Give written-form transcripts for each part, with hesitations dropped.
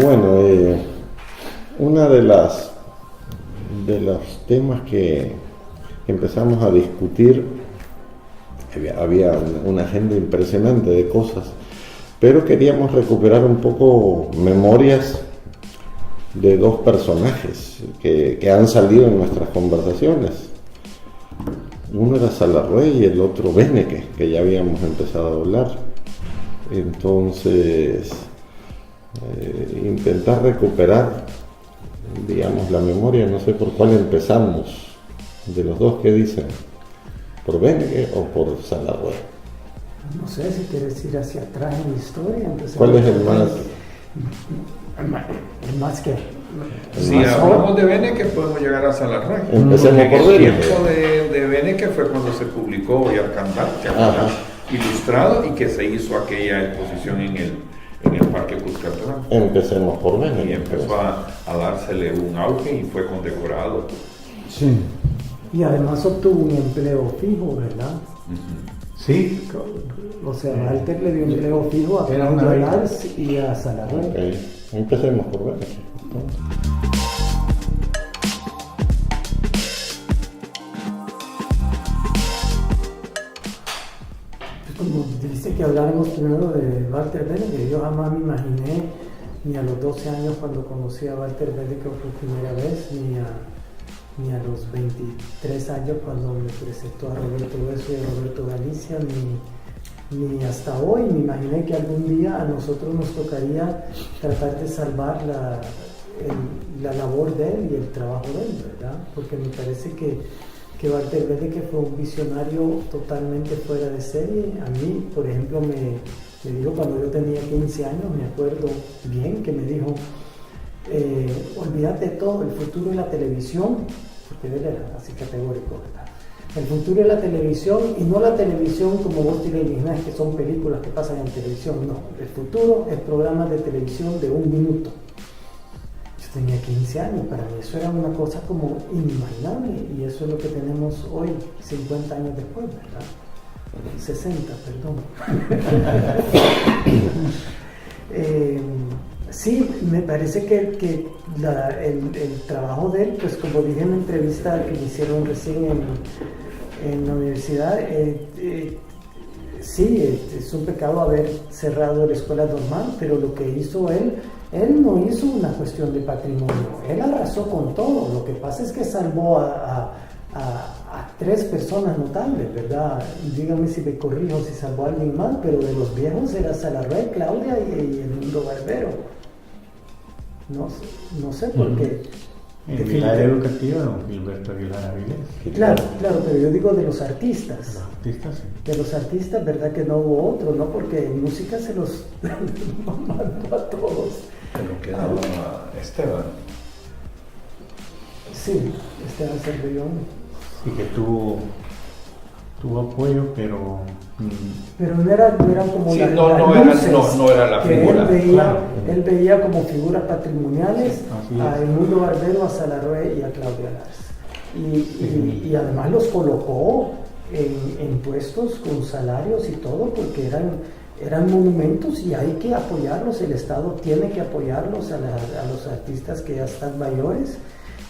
Bueno, una de los temas que empezamos a discutir, había una agenda impresionante de cosas, pero queríamos recuperar un poco memorias de dos personajes que han salido en nuestras conversaciones. Uno era Salarruey y el otro Beneke, que ya habíamos empezado a hablar. Entonces, intentar recuperar, digamos, la memoria. No sé por cuál empezamos, de los dos. ¿Qué dicen? ¿Por Beneke o por Salarruey? No sé si quieres ir hacia atrás en la historia. ¿Cuál es el más? El más que... Si hablamos de Beneke, podemos llegar a Salarruey. Empecemos por el Beneke. tiempo de Beneke fue cuando se publicó Yarkandal, ilustrado, y que se hizo aquella exposición en el Parque Cuscatlán. Empecemos por Beneke. Y empezó a dársele un auge y fue condecorado. Sí. Y además obtuvo un empleo fijo, ¿verdad? Sí. O sea, Walter le dio empleo fijo a Lars y a Salarruey. Okay. Empecemos por Beneke. Como dice que habláramos primero de Walter Beneke, yo jamás me imaginé, ni a los 12 años cuando conocí a Walter Beneke por primera vez, ni a los 23 años cuando me presentó a Roberto Beso y a Roberto Galicia, ni hasta hoy me imaginé que algún día a nosotros nos tocaría tratar de salvar la labor de él y el trabajo de él, ¿verdad? Porque me parece que Walter Beneke fue un visionario totalmente fuera de serie. A mí, por ejemplo, me dijo cuando yo tenía 15 años, me acuerdo bien, que me dijo, olvídate de todo, el futuro de la televisión, porque él era así categórico, ¿verdad? El futuro de la televisión, y no la televisión como vos te imaginas que son películas que pasan en televisión, no, el futuro es programas de televisión de 1 minuto. Yo tenía 15 años, para mí eso era una cosa como inimaginable, y eso es lo que tenemos hoy, 50 años después, ¿verdad? 60, perdón. Sí, me parece que el trabajo de él, pues como dije en la entrevista que me hicieron recién en la universidad, sí, es un pecado haber cerrado la escuela normal, pero lo que hizo él no hizo una cuestión de patrimonio, él arrasó con todo. Lo que pasa es que salvó a 3 personas notables, ¿verdad? Dígame si me corrijo, si salvó a alguien más, pero de los viejos era Salarruey, Claudia y el Mundo Barbero. No sé por qué. En el área educativa, don Gilberto Aguilar Avilés. Claro, pero yo digo de los artistas. Los artistas, sí. De los artistas, ¿verdad que no hubo otro? ¿No? Porque en música se los mandó a todos. Pero quedaba Esteban. Sí, Esteban Cervellón. Y que tuvo apoyo, pero no era como sí, no era la figura. Él veía como figuras patrimoniales a El Mundo Barbero, a Salarruey y a Claudia Lars. Y además los colocó en puestos con salarios y todo, porque eran monumentos y hay que apoyarlos. El Estado tiene que apoyarlos a los artistas que ya están mayores.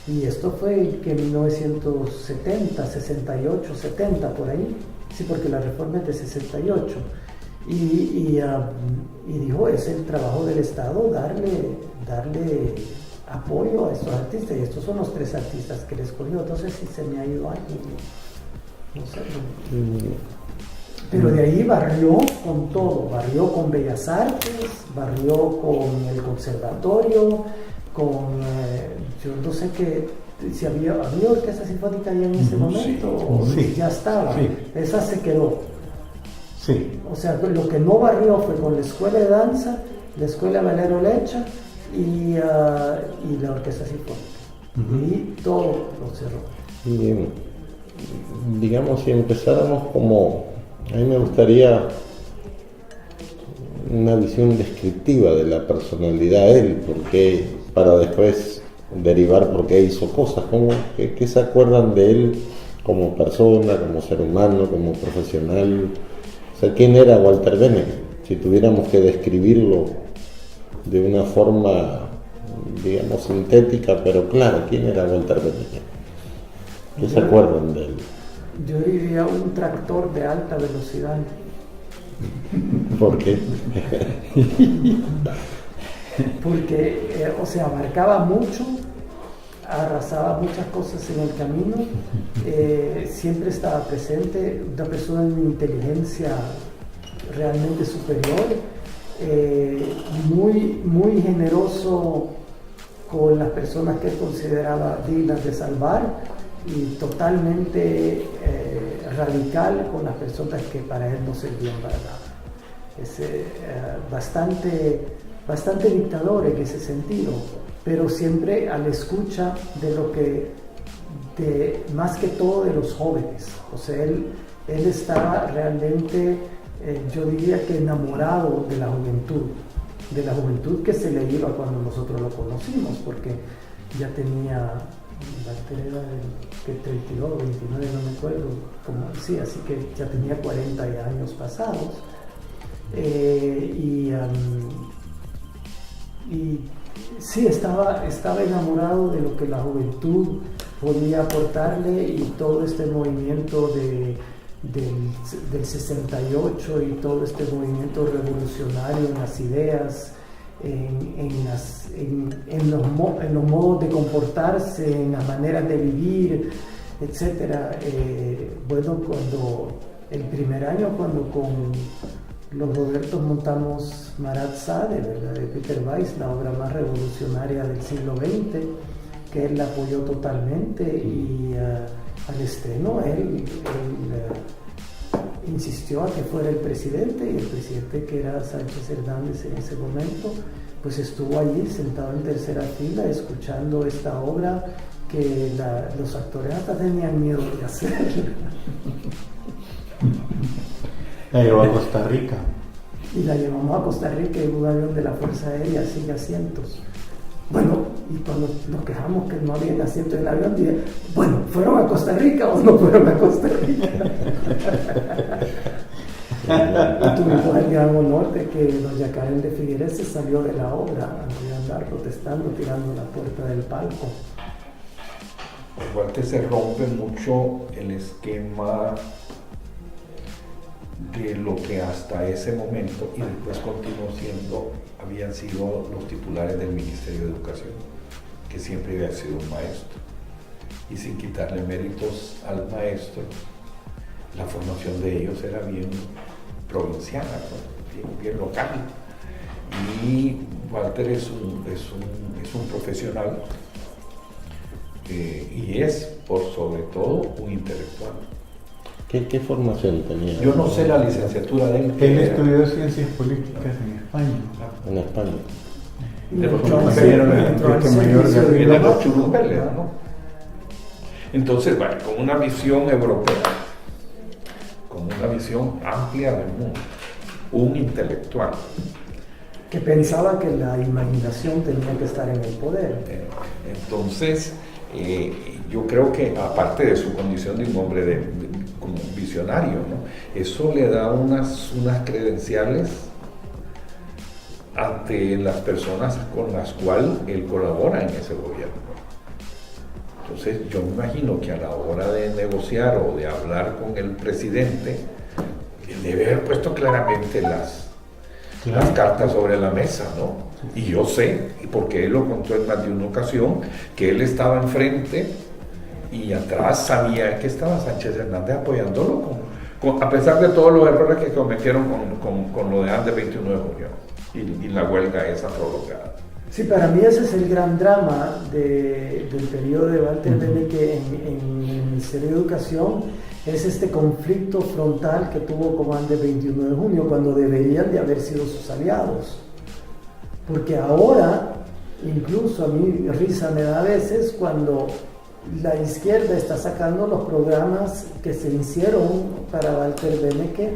Y esto fue que en 1970, 68, 70, por ahí. Sí, porque la reforma es de 68. Y dijo, es el trabajo del Estado darle apoyo a estos artistas. Y estos son los 3 artistas que le escogió. Entonces, si se me ha ido alguien, no sé. Pero de ahí barrió con todo. Barrió con Bellas Artes, barrió con el Conservatorio, yo no sé si había orquesta sinfónica ya en ese momento, o si ya estaba. Sí. Esa se quedó. Sí. O sea, lo que no barrió fue con la escuela de danza, la escuela Valero Lecha y la orquesta sinfónica. Y todo lo cerró. Y digamos, si empezáramos a mí me gustaría una visión descriptiva de la personalidad de él, porque para después derivar por qué hizo cosas, ¿qué se acuerdan de él como persona, como ser humano, como profesional? O sea, ¿quién era Walter Beneke? Si tuviéramos que describirlo de una forma, digamos, sintética, pero claro, ¿quién era Walter Benítez? ¿Qué se acuerdan de él? Yo diría un tractor de alta velocidad. ¿Por qué? Porque, abarcaba mucho, arrasaba muchas cosas en el camino, siempre estaba presente, una persona de inteligencia realmente superior, muy generoso con las personas que él consideraba dignas de salvar y totalmente radical con las personas que para él no servían para nada. Es bastante dictador en ese sentido, pero siempre a la escucha de más que todo de los jóvenes. O sea, él estaba realmente, yo diría que enamorado de la juventud que se le iba cuando nosotros lo conocimos, porque ya tenía, Walter era que 32, 29, no me acuerdo, sí, así que ya tenía 40 años pasados. Y sí, estaba enamorado de lo que la juventud podía aportarle y todo este movimiento del 68 y todo este movimiento revolucionario en las ideas, en los modos de comportarse, en las maneras de vivir, etc. Cuando el primer año, cuando con los Robertos montamos Marat Sade, ¿verdad?, de Peter Weiss, la obra más revolucionaria del siglo XX, que él la apoyó totalmente, y al estreno él insistió a que fuera el presidente, y el presidente, que era Sánchez Hernández en ese momento, pues estuvo allí sentado en tercera fila escuchando esta obra que los actores hasta tenían miedo de hacer. La llevó a Costa Rica. Y la llevamos a Costa Rica en un avión de la Fuerza Aérea sin asientos. Bueno, y cuando nos quejamos que no había asiento en el avión, dije, bueno, ¿fueron a Costa Rica o no fueron a Costa Rica? Y tuvimos el gran honor de que doña Karen de Figueres se salió de la obra, de andar protestando, tirando la puerta del palco. Igual que se rompe mucho el esquema de lo que hasta ese momento y después continuó siendo, habían sido los titulares del Ministerio de Educación, que siempre había sido un maestro, y sin quitarle méritos al maestro, la formación de ellos era bien provinciana, ¿no? bien local, y Walter es un profesional y es por sobre todo un intelectual. ¿Qué formación tenía? Yo no sé la licenciatura de él. Él estudió ciencias políticas en España. En España. De los churumbeles, ¿no? Entonces, bueno, con una visión europea, con una visión amplia del mundo, un intelectual. Que pensaba que la imaginación tenía que estar en el poder. Entonces, yo creo que aparte de su condición de un hombre como visionario, ¿no?, eso le da unas credenciales ante las personas con las cuales él colabora en ese gobierno. Entonces yo me imagino que a la hora de negociar o de hablar con el presidente, él debe haber puesto claramente las cartas sobre la mesa, ¿no? Y yo sé, porque él lo contó en más de una ocasión, que él estaba enfrente y atrás sabía que estaba Sánchez Hernández apoyándolo, a pesar de todos los errores que cometieron con lo de antes del 21 de junio y la huelga esa prolongada. Sí, para mí ese es el gran drama del periodo de Walter Benítez en el Ministerio de Educación, es este conflicto frontal que tuvo con antes del 21 de junio, cuando deberían de haber sido sus aliados. Porque ahora, incluso a mí risa me da a veces cuando la izquierda está sacando los programas que se hicieron para Walter Benítez,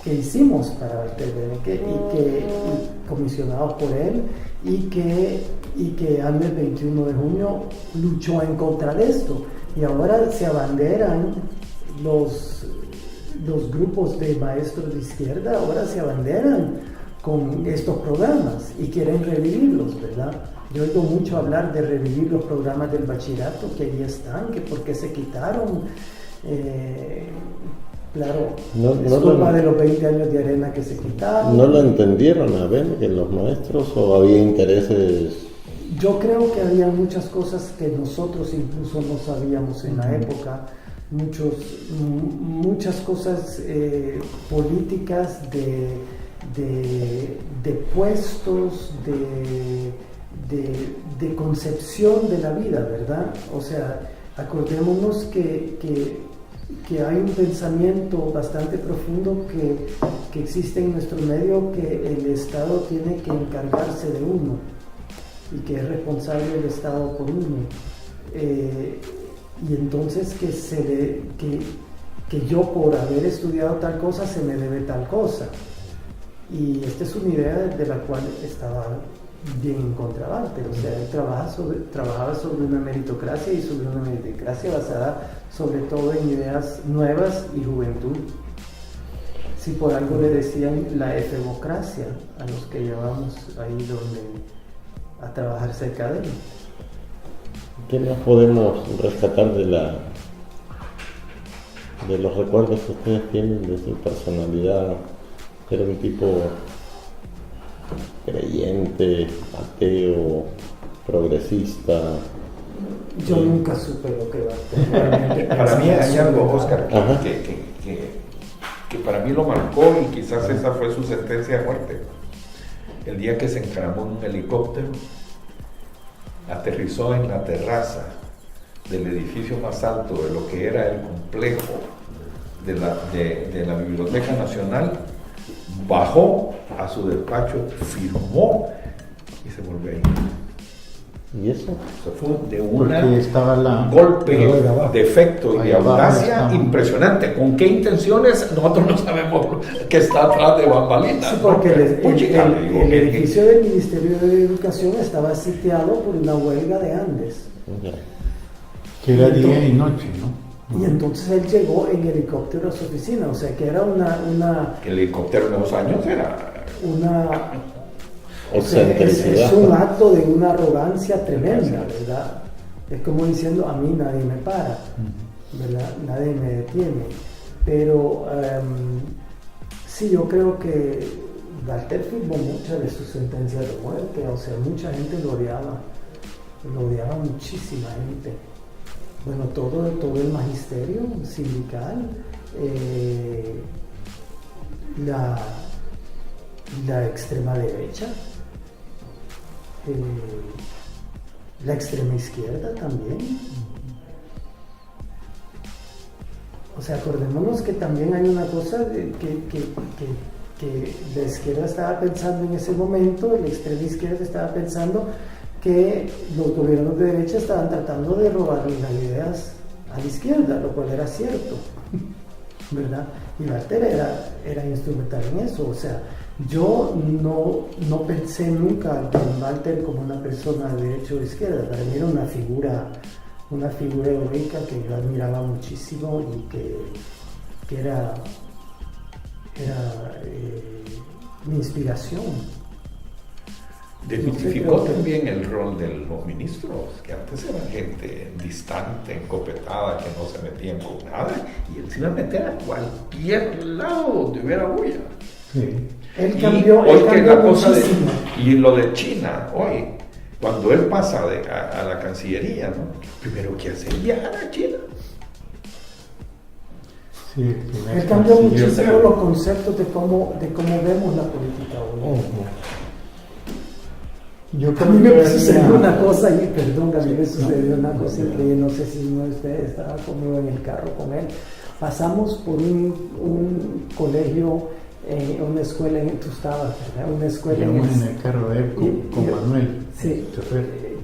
que hicimos para Walter Benítez y comisionados por él, y que antes del 21 de junio luchó en contra de esto. Y ahora se abanderan los grupos de maestros de izquierda, ahora se abanderan con estos programas y quieren revivirlos, ¿verdad? Yo oigo mucho hablar de revivir los programas del bachillerato que ahí están, que por qué se quitaron. Claro, es culpa de los 20 años de arena que se quitaron. ¿No lo entendieron a ver que los maestros o había intereses? Yo creo que había muchas cosas que nosotros incluso no sabíamos en la época, muchas cosas políticas de puestos, de concepción de la vida, ¿verdad? O sea, acordémonos que hay un pensamiento bastante profundo que existe en nuestro medio, que el Estado tiene que encargarse de uno y que es responsable el Estado por uno. Y entonces que yo por haber estudiado tal cosa se me debe tal cosa. Y esta es una idea de la cual estaba bien en contra Walter. O sea, él trabajaba sobre una meritocracia y sobre una meritocracia basada sobre todo en ideas nuevas y juventud. Si por algo le decían la efebocracia a los que llevamos ahí a trabajar cerca de él. ¿Qué más podemos rescatar de los recuerdos que ustedes tienen de su personalidad? Era un tipo creyente, ateo, progresista. Yo nunca supe lo que va a Para mí hay algo, Oscar, que para mí lo marcó y quizás esa fue su sentencia de muerte. El día que se encaramó en un helicóptero, aterrizó en la terraza del edificio más alto de lo que era el complejo de la Biblioteca Nacional, bajó a su despacho, firmó y se volvió a ir. ¿Y eso? Eso fue de un golpe de efecto y de audacia impresionante. ¿Con qué intenciones? Nosotros no sabemos qué está atrás de bambalinas. Sí, porque el edificio del Ministerio de Educación estaba sitiado por una huelga de Andes. Que era día y noche, ¿no? Y entonces él llegó en helicóptero a su oficina, o sea que era El helicóptero de 2 años era... O sea, es un acto de una arrogancia tremenda, ¿verdad? Es como diciendo, a mí nadie me para, ¿verdad? Nadie me detiene. Pero sí, yo creo que Walter firmó muchas de sus sentencias de muerte, o sea, mucha gente lo odiaba muchísima gente. Bueno, todo el magisterio sindical, la extrema derecha, la extrema izquierda también. O sea, acordémonos que también hay una cosa que la izquierda estaba pensando en ese momento, la extrema izquierda estaba pensando que los gobiernos de derecha estaban tratando de robarle las ideas a la izquierda, lo cual era cierto, ¿verdad? Y Walter era instrumental en eso. O sea, yo no pensé nunca en Walter como una persona de derecha o de izquierda. Para mí era una figura heroica que yo admiraba muchísimo y que era mi inspiración. Desmitificó también el rol de los ministros, que antes eran gente distante, encopetada, que no se metían con nada, y él se iba a meter a cualquier lado donde hubiera bulla. Sí. Él cambió muchísimo. Y lo de China, hoy, cuando él pasa a la Cancillería, ¿no? Primero que hace viajar a China. Sí, él cambió muchísimo los conceptos de cómo vemos la política hoy. A mí me sucedió una cosa, y perdón, a mí me sucedió una cosa increíble, no sé si uno de ustedes estaba conmigo en el carro con él. Pasamos por un colegio, una escuela, tú estabas, ¿verdad? Una escuela en el carro de él con Manuel, sí,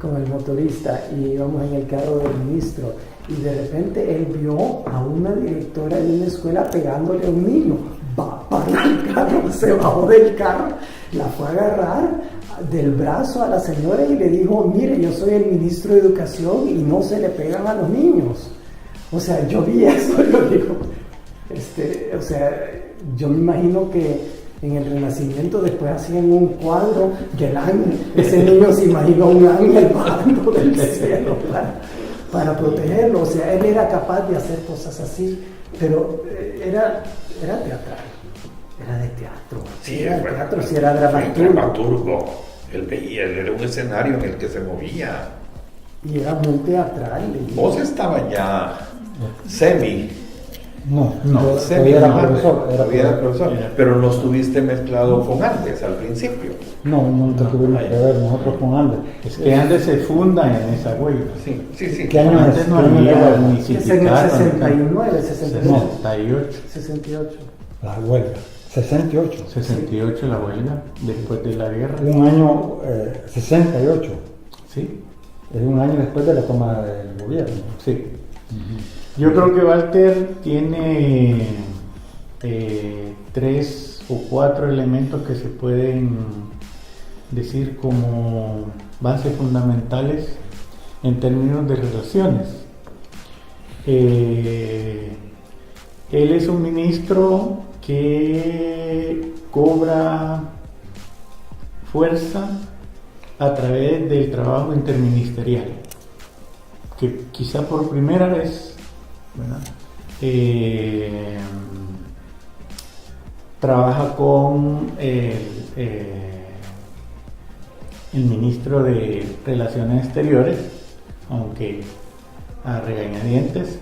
con el motorista, y íbamos en el carro del ministro, y de repente él vio a una directora de una escuela pegándole a un niño. Paró el carro, se bajó del carro, la fue a agarrar del brazo a la señora y le dijo: mire, yo soy el ministro de Educación y no se le pegan a los niños. O sea, yo vi eso, yo digo, o sea, yo me imagino que En el Renacimiento después hacían un cuadro que el ángel, ese niño se imaginó un ángel bajando del cielo para protegerlo. O sea, él era capaz de hacer cosas así, pero era teatral, era de teatro. Sí, era fue teatro, si era dramaturgo. dramaturgo. Él veía, él era un escenario en el que se movía. Y era muy teatral. Vos estabas ya semi. No, No, Semi, todavía era ¿no? profesor. Todavía era profesor, pero no estuviste mezclado con Andes al principio. No, nunca tuvimos que ver nosotros con Andes. Es que Andes se funda en esa huelga. Sí, sí, sí. ¿Qué año es? Antes no ¿Qué año había es? ni Es en el sindicato. 69, 68. 68. 68. La huelga. 68. 68 la huelga, después de la guerra. Un año 68. Sí, Es un año después de la toma del gobierno. sí. Yo creo que Walter tiene 3 o 4 elementos que se pueden decir como bases fundamentales en términos de relaciones. Él es un ministro que cobra fuerza a través del trabajo interministerial, que quizá por primera vez, ¿verdad? Trabaja con el ministro de Relaciones Exteriores, aunque a regañadientes,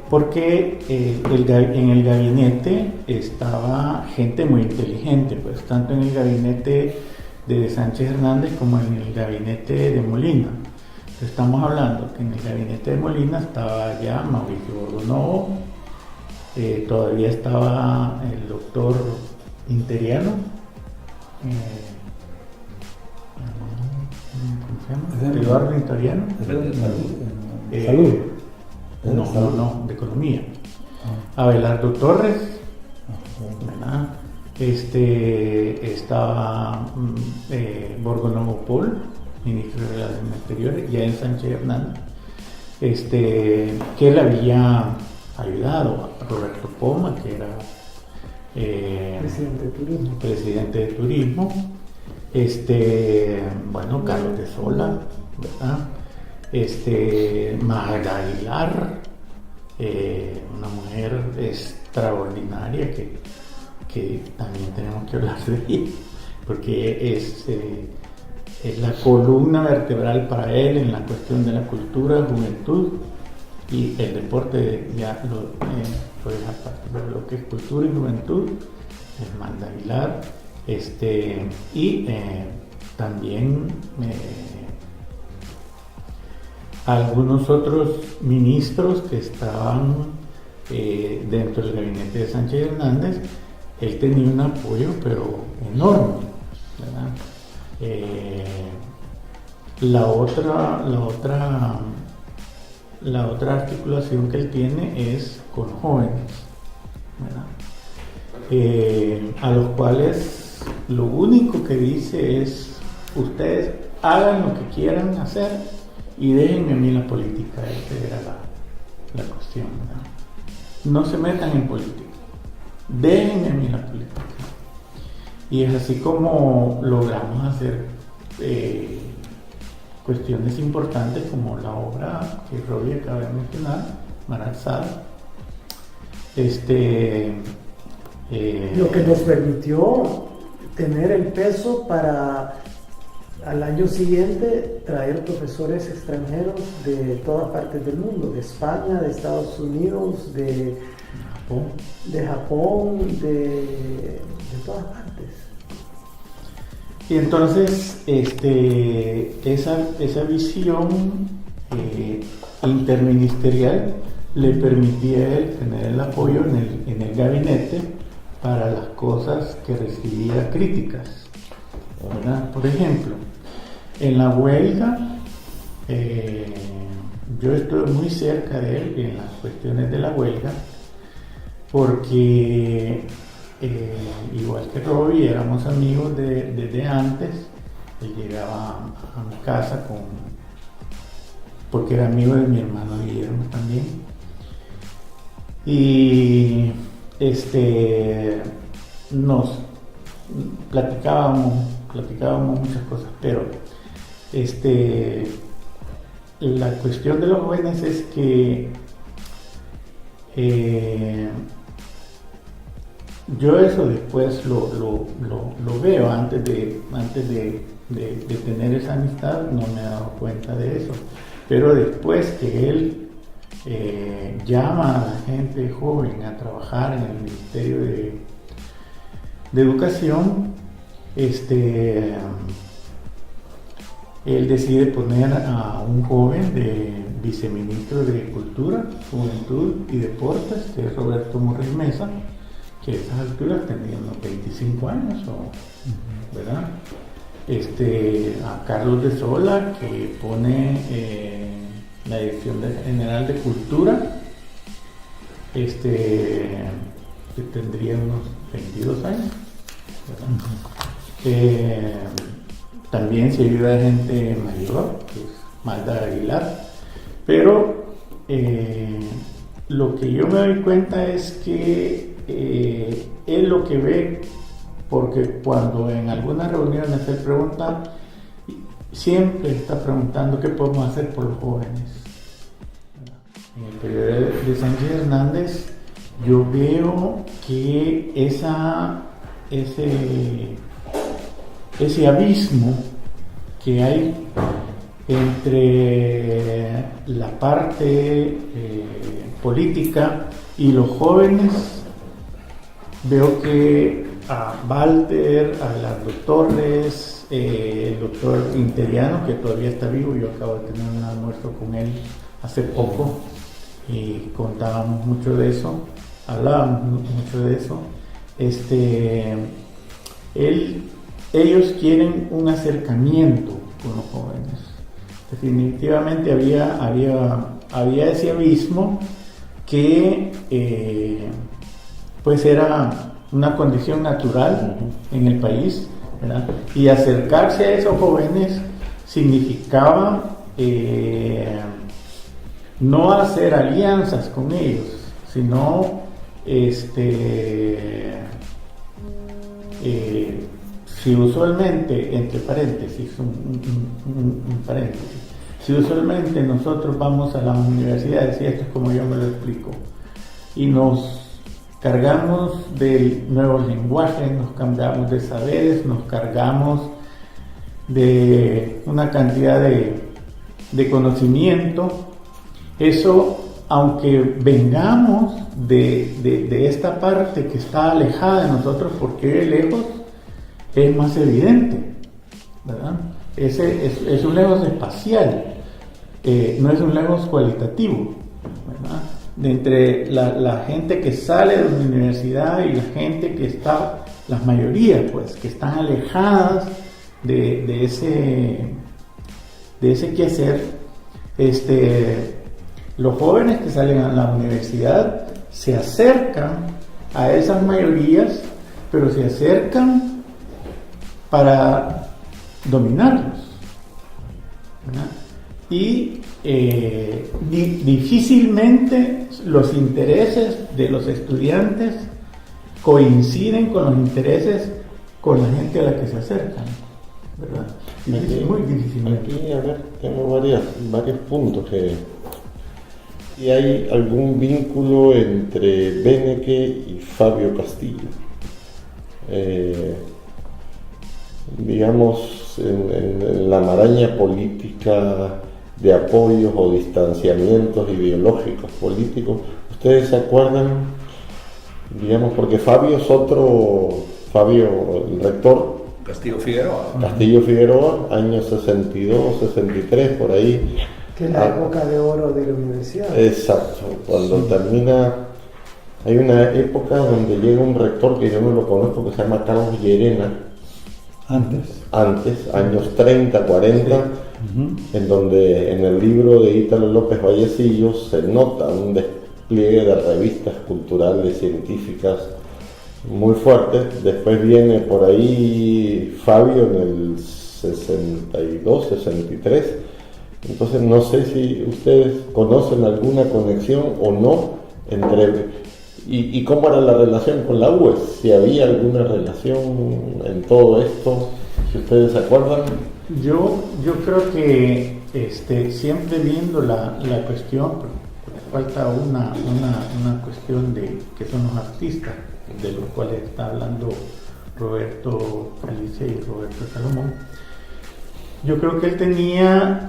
porque en el gabinete estaba gente muy inteligente, pues tanto en el gabinete de Sánchez Hernández como en el gabinete de Molina. Entonces, estamos hablando que en el gabinete de Molina estaba ya Mauricio Borgonovo, todavía estaba el doctor Interiano, ¿cómo se llama? Eduardo Interiano. Salud. No, de economía. Abelardo Torres, ¿verdad? Estaba Borgonovo Paul, ministro de Relaciones Exteriores, ya en Sánchez Hernández, que él había ayudado a Roberto Poma, que era presidente de turismo, bueno, Carlos de Sola, ¿verdad? Magda Aguilar, una mujer extraordinaria que también tenemos que hablar de ella, porque es la columna vertebral para él en la cuestión de la cultura, juventud y el deporte. Ya lo deja aparte, pero lo que es cultura y juventud es Magda Aguilar, y también algunos otros ministros que estaban dentro del gabinete de Sánchez Hernández. Él tenía un apoyo pero enorme, ¿verdad? La otra articulación que él tiene es con jóvenes, ¿verdad? A los cuales lo único que dice es: ustedes hagan lo que quieran hacer y déjenme a mí la política. Esa era la cuestión, ¿verdad? No se metan en política, déjenme a mí la política. Y es así como logramos hacer cuestiones importantes como la obra que Robbie acaba de mencionar, Mar Alzada. Lo que nos permitió tener el peso para al año siguiente traer profesores extranjeros de todas partes del mundo, de España, de Estados Unidos, de Japón, de todas partes. Y entonces esa visión interministerial le permitía a él tener el apoyo en el gabinete para las cosas que recibía críticas, ¿verdad? Por ejemplo, en la huelga, yo estuve muy cerca de él en las cuestiones de la huelga, porque igual que Robbie, éramos amigos desde antes. Él llegaba a mi casa porque era amigo de mi hermano Guillermo también. Y nos platicábamos muchas cosas, pero la cuestión de los jóvenes es que yo eso después lo veo antes de tener esa amistad, no me he dado cuenta de eso, pero después que él llama a la gente joven a trabajar en el Ministerio de Educación, él decide poner a un joven de viceministro de Cultura, Juventud y Deportes, que es Roberto Morris Mesa, que a esas alturas tenía unos 25 años, ¿verdad? A Carlos de Sola, que pone la Dirección General de Cultura, que tendría unos 22 años, ¿verdad? También se ayuda a gente mayor, que es Magda Aguilar, pero lo que yo me doy cuenta es que él lo que ve, porque cuando en algunas reuniones él pregunta, siempre está preguntando qué podemos hacer por los jóvenes. En el periodo de Sánchez Hernández yo veo que ese abismo que hay entre la parte política y los jóvenes, veo que a Walter, a Abelardo Torres, el doctor Interiano, que todavía está vivo, yo acabo de tener un almuerzo con él hace poco y contábamos mucho de eso, hablábamos mucho de eso. Ellos quieren un acercamiento con los jóvenes. Definitivamente había ese abismo que pues era una condición natural en el país, ¿verdad? Y acercarse a esos jóvenes significaba no hacer alianzas con ellos, sino si usualmente, entre paréntesis, un paréntesis, si usualmente nosotros vamos a las universidades, y esto es como yo me lo explico, y nos cargamos de nuevos lenguajes, nos cargamos de saberes, nos cargamos de una cantidad de conocimiento, eso, aunque vengamos de esta parte que está alejada de nosotros porque vive lejos, es más evidente, ¿verdad? Es un lejos espacial, no es un lejos cualitativo, ¿verdad? De entre la gente que sale de la universidad y la gente que está, las mayorías pues, que están alejadas de ese quehacer, los jóvenes que salen a la universidad se acercan a esas mayorías, pero se acercan para dominarlos, ¿verdad? Y difícilmente los intereses de los estudiantes coinciden con los intereses con la gente a la que se acercan, ¿verdad? Muy difícilmente. Aquí, a ver, tengo varios puntos y hay algún vínculo entre Beneke y Fabio Castillo. Digamos, en la maraña política de apoyos o distanciamientos ideológicos políticos, ¿ustedes se acuerdan? Digamos, porque Fabio es otro, el rector Castillo Figueroa, años 62, 63, por ahí. Que es la época de oro de la universidad. Exacto, cuando termina, hay una época donde llega un rector que yo no lo conozco, que se llama Carlos Llerena. Antes, años 30, 40, en donde en el libro de Ítalo López Vallecillos se nota un despliegue de revistas culturales, científicas muy fuerte. Después viene por ahí Fabio en el 62, 63. Entonces no sé si ustedes conocen alguna conexión o no entre ¿Y cómo era la relación con la UES? Si había alguna relación en todo esto, si ustedes se acuerdan. Yo creo que siempre viendo la cuestión, porque falta una cuestión de que son los artistas, de los cuales está hablando Roberto Alicia y Roberto Salomón. Yo creo que él tenía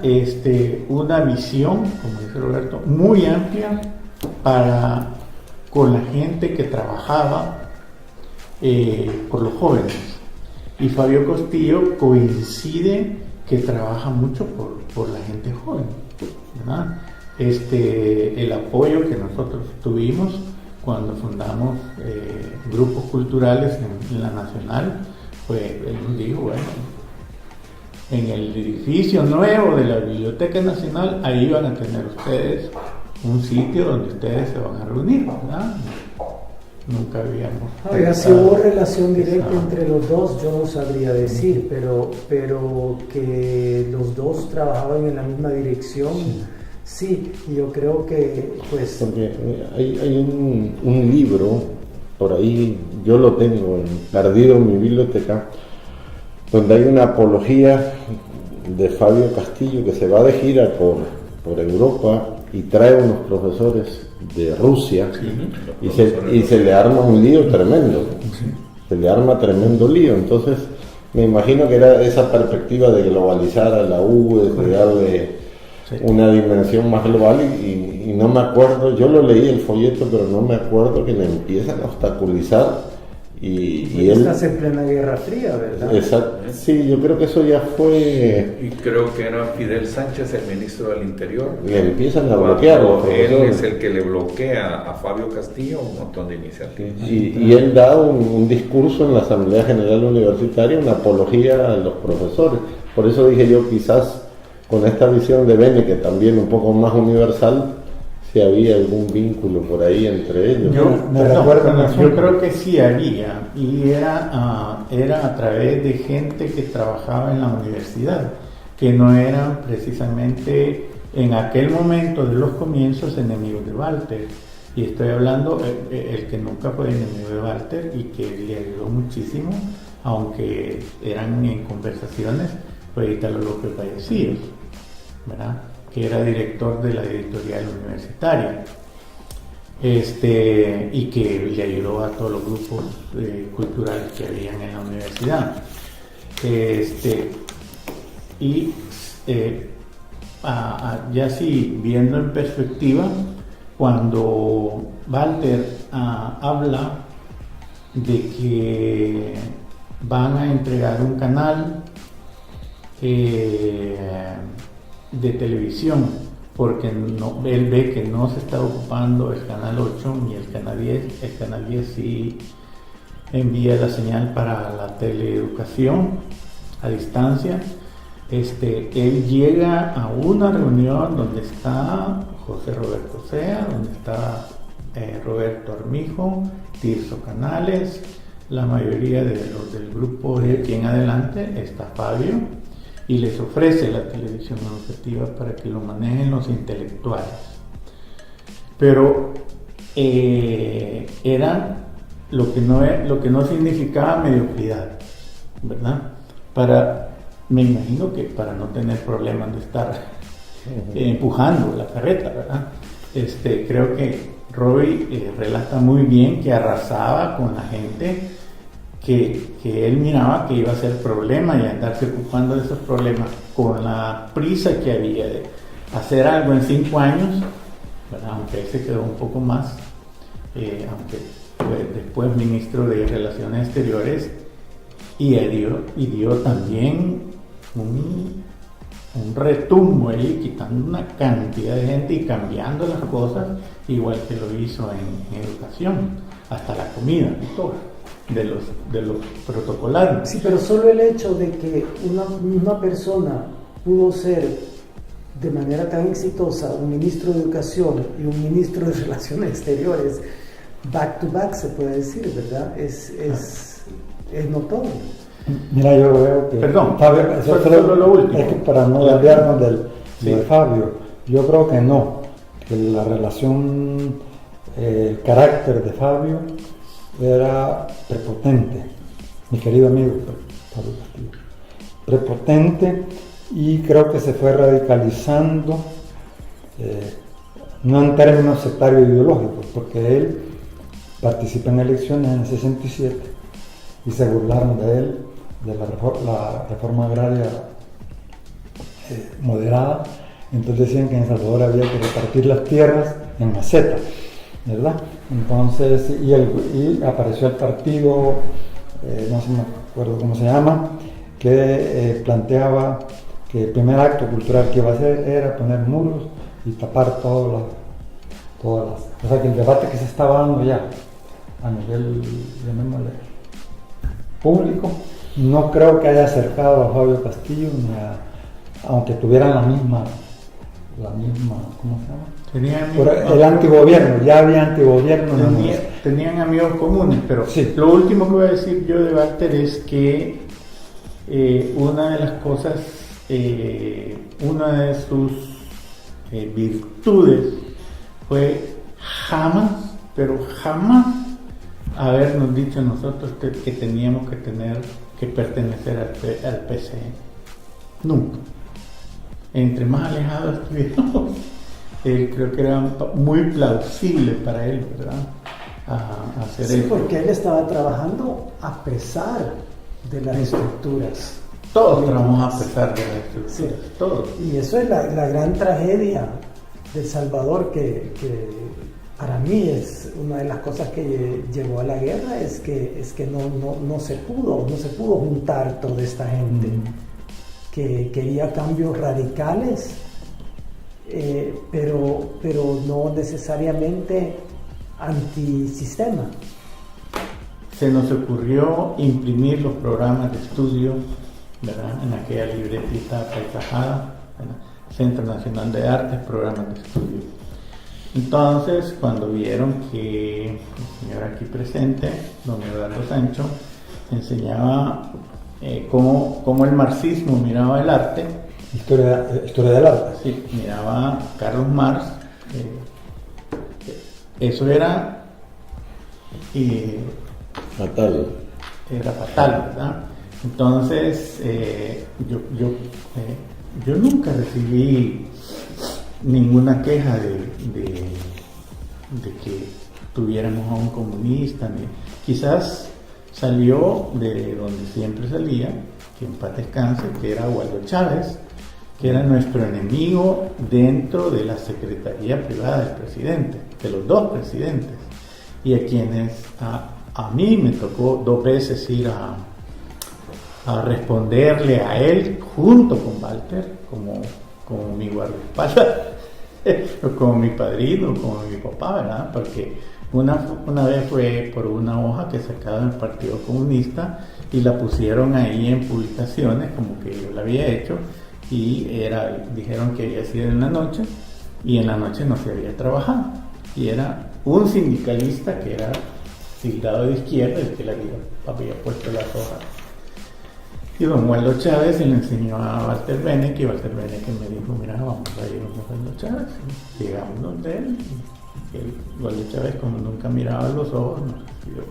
una visión, como dice Roberto, muy amplia con la gente que trabajaba por los jóvenes. Y Fabio Castillo coincide que trabaja mucho por la gente joven, ¿verdad? El apoyo que nosotros tuvimos cuando fundamos grupos culturales en la Nacional, pues él nos dijo, bueno, en el edificio nuevo de la Biblioteca Nacional, ahí van a tener ustedes un sitio donde ustedes se van a reunir, ¿verdad? Nunca habíamos... Oiga, si hubo relación directa entre los dos, yo no sabría decir, pero que los dos trabajaban en la misma dirección, sí, y yo creo que, pues... Porque hay un libro, por ahí, yo lo tengo perdido en mi biblioteca, donde hay una apología de Fabio Castillo que se va de gira por Europa y trae unos profesores de Rusia, y se le arma un lío tremendo, se le arma tremendo lío. Entonces me imagino que era esa perspectiva de globalizar a la UE, de darle una dimensión más global, y no me acuerdo, yo lo leí el folleto, pero no me acuerdo que le empiezan a obstaculizar. Y él estás en plena Guerra Fría, ¿verdad? Exacto. Sí, yo creo que eso ya fue. Y creo que era Fidel Sánchez, el ministro del Interior. Le empiezan a bloquear. Él es el que le bloquea a Fabio Castillo un montón de iniciativas. Y él da un discurso en la Asamblea General Universitaria, una apología a los profesores. Por eso dije yo, quizás con esta visión de Bene, que también un poco más universal, si había algún vínculo por ahí entre ellos. Yo creo que sí había, y era a través de gente que trabajaba en la universidad, que no eran precisamente en aquel momento de los comienzos enemigos de Walter. Y estoy hablando el que nunca fue enemigo de Walter y que le ayudó muchísimo, aunque eran en conversaciones, fue Italo López Vallecillos, ¿verdad?, que era director de la editorial universitaria, y que le ayudó a todos los grupos culturales que habían en la universidad. Ya sí, viendo en perspectiva, cuando Walter habla de que van a entregar un canal de televisión, porque él ve que no se está ocupando el canal 8 ni el canal 10. El canal 10 sí envía la señal para la teleeducación a distancia. Él llega a una reunión donde está José Roberto Sea, donde está Roberto Armijo, Tirso Canales, la mayoría de los del grupo de aquí en adelante, está Fabio, y les ofrece la televisión educativa para que lo manejen los intelectuales. Pero era lo que no significaba mediocridad, ¿verdad? Me imagino que para no tener problemas de estar empujando la carreta, ¿verdad? Creo que Roy relata muy bien que arrasaba con la gente, que él miraba que iba a ser problema y andarse ocupando de esos problemas con la prisa que había de hacer algo en 5 años, ¿verdad?, aunque él se quedó un poco más, aunque fue después ministro de Relaciones Exteriores, y dio también un retumbo ahí, quitando una cantidad de gente y cambiando las cosas, igual que lo hizo en educación, hasta la comida y todo, de los protocolarios. Sí, pero solo el hecho de que una misma persona pudo ser de manera tan exitosa un ministro de Educación y un ministro de Relaciones Exteriores, back to back, se puede decir, ¿verdad? Es notorio. Mira, yo veo que... Perdón, solo lo último. Es que para no desviarnos de Fabio, yo creo que no, que la relación el carácter de Fabio era prepotente, mi querido amigo Fabio Castillo, prepotente, y creo que se fue radicalizando, no en términos sectarios ideológicos, porque él participa en elecciones en el 67 y se burlaron de él, de la reforma agraria moderada. Entonces decían que en El Salvador había que repartir las tierras en maceta, ¿verdad? Entonces, y apareció el partido, no sé, me acuerdo cómo se llama, que planteaba que el primer acto cultural que iba a hacer era poner muros y tapar todas las... O sea, que el debate que se estaba dando ya a nivel, llamémosle, público, no creo que haya acercado a Fabio Castillo, aunque tuvieran la misma, ¿cómo se llama? El antigobierno, ya había antigobierno. Tenían amigos comunes, pero sí. Lo último que voy a decir yo de Walter es que una de las cosas, una de sus virtudes fue jamás, pero jamás habernos dicho nosotros que teníamos que pertenecer al PCN. Nunca. Entre más alejados estuviéramos, creo que era muy plausible para él, ¿verdad? Hacer sí, eso. porque él estaba trabajando a pesar de las estructuras. Todos trabajamos a pesar de las estructuras, sí. Todos. Y eso es la gran tragedia de El Salvador, que para mí es una de las cosas que llevó a la guerra, es que no se pudo juntar toda esta gente que quería cambios radicales, pero no necesariamente antisistema. Se nos ocurrió imprimir los programas de estudio, ¿verdad? En aquella libretita paisajada, Centro Nacional de Artes, programas de estudio. Entonces, cuando vieron que el señor aquí presente, don Eduardo Sancho, enseñaba cómo el marxismo miraba el arte, historia del arte. sí, miraba Carlos Marx, eso era fatal. Era fatal, ¿verdad? Entonces, yo nunca recibí ninguna queja de que tuviéramos a un comunista. Quizás salió de donde siempre salía, que en paz descanse, que era Waldo Chávez, que era nuestro enemigo dentro de la Secretaría Privada del presidente, de los dos presidentes, y a quienes a mí me tocó 2 veces ir a responderle a él junto con Walter como mi guardaespaldas, como mi padrino, como mi papá, ¿verdad? Porque una vez fue por una hoja que sacaron del Partido Comunista y la pusieron ahí en publicaciones como que yo la había hecho, y dijeron que había sido en la noche, y en la noche no se había trabajado, y era un sindicalista que era tildado de izquierda el que le había puesto las hojas. Y don Waldo Chávez se le enseñó a Walter Benecke, y Walter Benecke me dijo: mira, vamos a ir a Waldo Chávez. Y llegamos donde él, y Waldo Chávez, como nunca miraba los ojos, nos recibió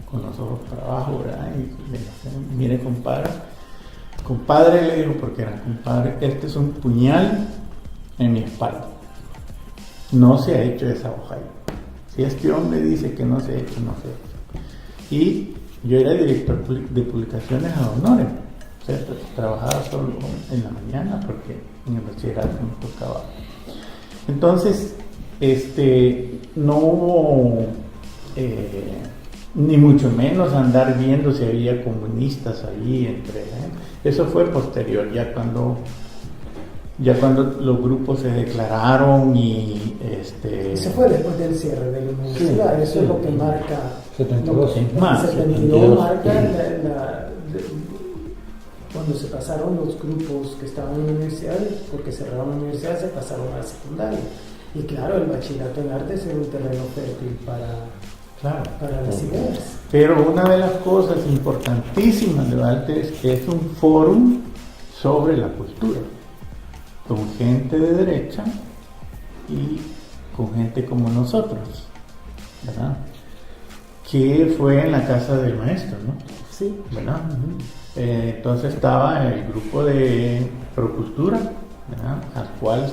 con los ojos para abajo, ¿verdad? Y le dijo: mire, compadre, le dijo, porque era compadre, este es un puñal en mi espalda. No se ha hecho esa hoja ahí. Si este hombre dice que no se ha hecho, no se ha hecho. Y yo era director de publicaciones ad honorem, o sea, trabajaba solo en la mañana porque en el bachillerato me tocaba. Entonces, no hubo ni mucho menos andar viendo si había comunistas ahí entre. Eso fue posterior, ya cuando los grupos se declararon y Eso fue después del cierre de la universidad, sí, eso es lo que marca 72. Más, 72 marca cuando se pasaron los grupos que estaban en la universidad, porque cerraron la universidad, se pasaron a la secundaria. Y claro, el bachillerato en artes es un terreno fértil para las ideas. Pero una de las cosas importantísimas de Walter es que es un fórum sobre la cultura, con gente de derecha y con gente como nosotros. ¿verdad? Que fue en la casa del maestro, ¿no? Sí. ¿Verdad? Entonces estaba el grupo de Procultura, ¿verdad? Al cual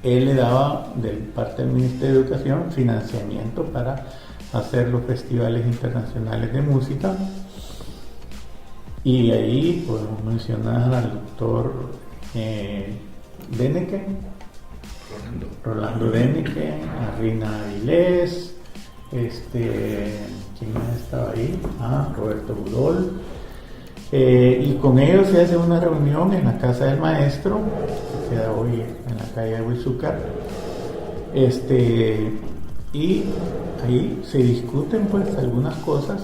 él le daba de parte del Ministerio de Educación financiamiento para hacer los festivales internacionales de música. Y ahí podemos mencionar al doctor Deneke, Rolando Deneke, a Rina Avilés, ¿quién más estaba ahí? Roberto Budol. Y con ellos se hace una reunión en la casa del maestro, que queda hoy en la calle de Huizúcar, y ahí se discuten pues algunas cosas.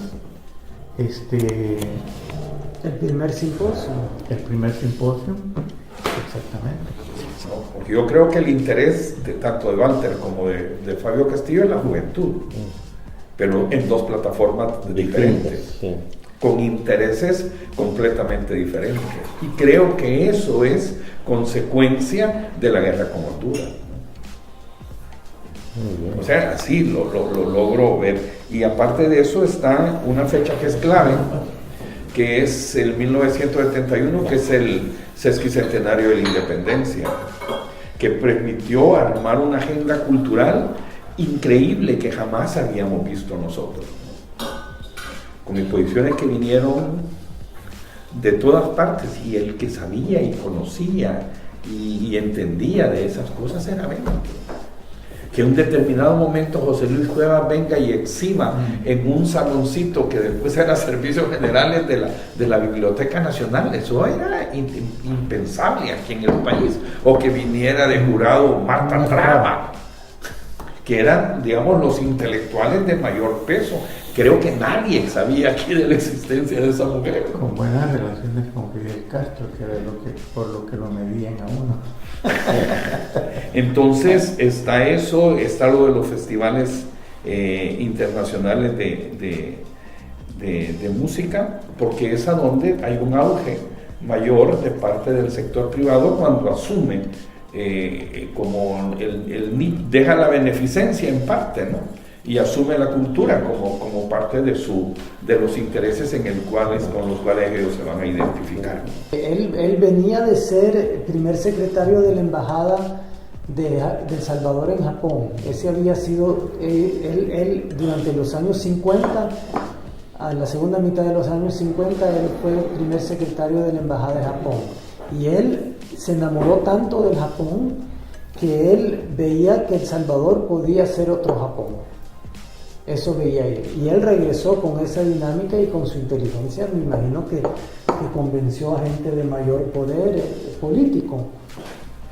El primer simposio. Exactamente. No, porque yo creo que el interés tanto de Walter como de Fabio Castillo es la juventud, pero en dos plataformas diferentes, Sí. con intereses completamente diferentes. Y creo que eso es consecuencia de la guerra con Honduras. O sea, así lo logro ver. Y aparte de eso está una fecha que es clave, que es el 1971, que es el sesquicentenario de la independencia, que permitió armar una agenda cultural increíble que jamás habíamos visto nosotros, con exposiciones que vinieron de todas partes, y el que sabía y conocía y entendía de esas cosas era Benito. Que en un determinado momento José Luis Cuevas venga y exhiba en un saloncito que después era Servicios Generales de la Biblioteca Nacional, eso era impensable aquí en el país. O que viniera de jurado Marta Traba, que eran, digamos, los intelectuales de mayor peso. Creo que nadie sabía aquí de la existencia de esa mujer. Con buenas relaciones con Fidel Castro, que era por lo que lo medían a uno. Entonces está eso, está lo de los festivales internacionales de música, porque es a donde hay un auge mayor de parte del sector privado cuando asume como deja la beneficencia en parte, ¿no? Y asume la cultura como parte de los intereses con los cuales ellos se van a identificar. Él venía de ser primer secretario de la Embajada de El Salvador en Japón. Ese había sido, él durante los años 50, a la segunda mitad de los años 50, él fue primer secretario de la Embajada de Japón. Y él se enamoró tanto del Japón que él veía que El Salvador podía ser otro Japón. Eso veía él. Y él regresó con esa dinámica y con su inteligencia, me imagino que convenció a gente de mayor poder político.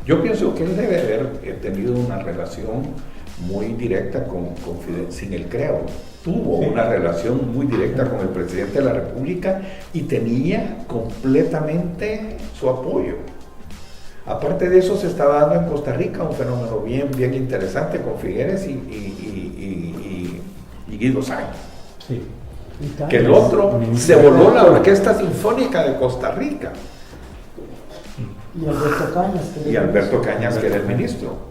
Yo pienso que él debe haber tenido una relación muy directa con Fidel, sin el creo. Tuvo una relación muy directa con el presidente de la República y tenía completamente su apoyo. Aparte de eso, se estaba dando en Costa Rica un fenómeno bien interesante con Figueres y Guido Sáenz. Sí. Que el otro se voló la Orquesta Sinfónica de Costa Rica. Y Alberto Cañas, que era el ministro.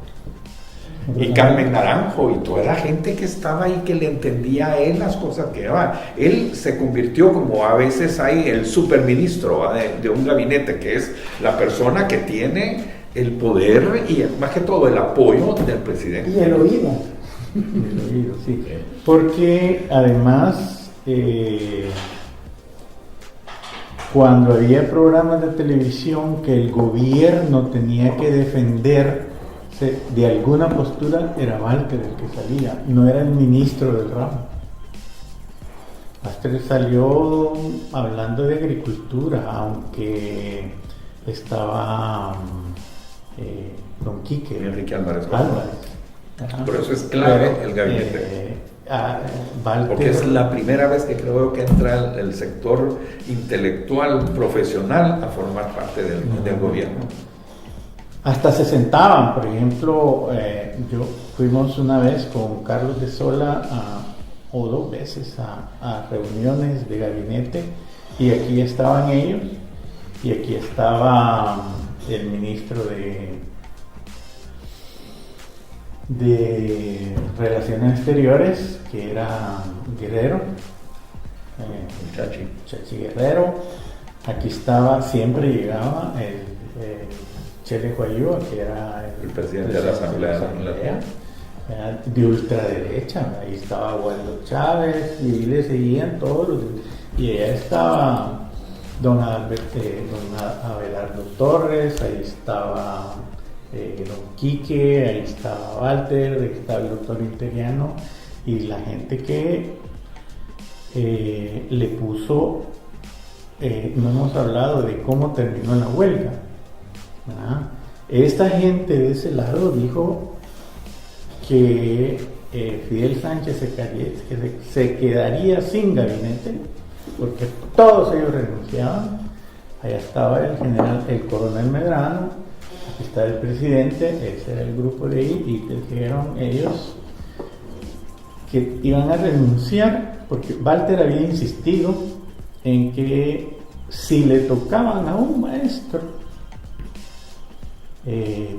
Y Carmen Naranjo y toda la gente que estaba ahí, que le entendía a él las cosas que daban. Él se convirtió, como a veces hay el superministro de un gabinete, que es la persona que tiene el poder y más que todo el apoyo del presidente. Y el oído. Sí. Porque además, cuando había programas de televisión que el gobierno tenía que defender de alguna postura, era Walter el que salía, no era el ministro del ramo. Walter salió hablando de agricultura, aunque estaba don Quique Enrique Álvarez. Por eso es clave el gabinete. Porque es la primera vez que creo que entra el sector intelectual, profesional, a formar parte del gobierno. Hasta se sentaban, por ejemplo, fuimos una vez con Carlos de Sola o dos veces a reuniones de gabinete, y aquí estaban ellos, y aquí estaba el ministro de Relaciones Exteriores, que era Guerrero, Chachi Guerrero. Aquí estaba, siempre llegaba el Chele Huayúa, que era el presidente de la Asamblea. De ultraderecha. Ahí estaba Waldo Chávez y le seguían todos los, y allá estaba don Abelardo Torres, ahí estaba don Quique, ahí estaba Walter, ahí estaba el doctor Interiano y la gente que le puso. No hemos hablado de cómo terminó la huelga, ¿verdad? Esta gente de ese lado dijo que Fidel Sánchez se quedaría sin gabinete porque todos ellos renunciaban. Allá estaba el coronel Medrano, aquí está el presidente, ese era el grupo de ahí, y dijeron ellos que iban a renunciar porque Walter había insistido en que si le tocaban a un maestro,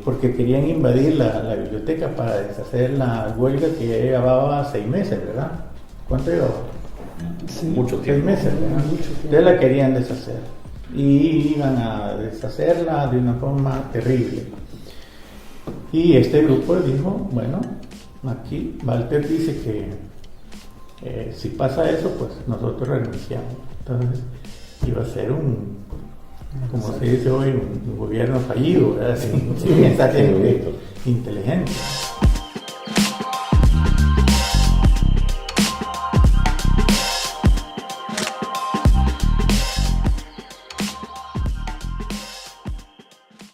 porque querían invadir la biblioteca para deshacer la huelga que ya llevaba 6 meses, ¿verdad? ¿Cuánto llevaba? Sí, mucho 6 tiempo. meses, ¿verdad? Entonces la querían deshacer y iban a deshacerla de una forma terrible. Y este grupo dijo, bueno, aquí Walter dice que si pasa eso, pues nosotros renunciamos. Entonces iba a ser como se dice hoy, un gobierno fallido, ¿verdad? Sin esa gente inteligente.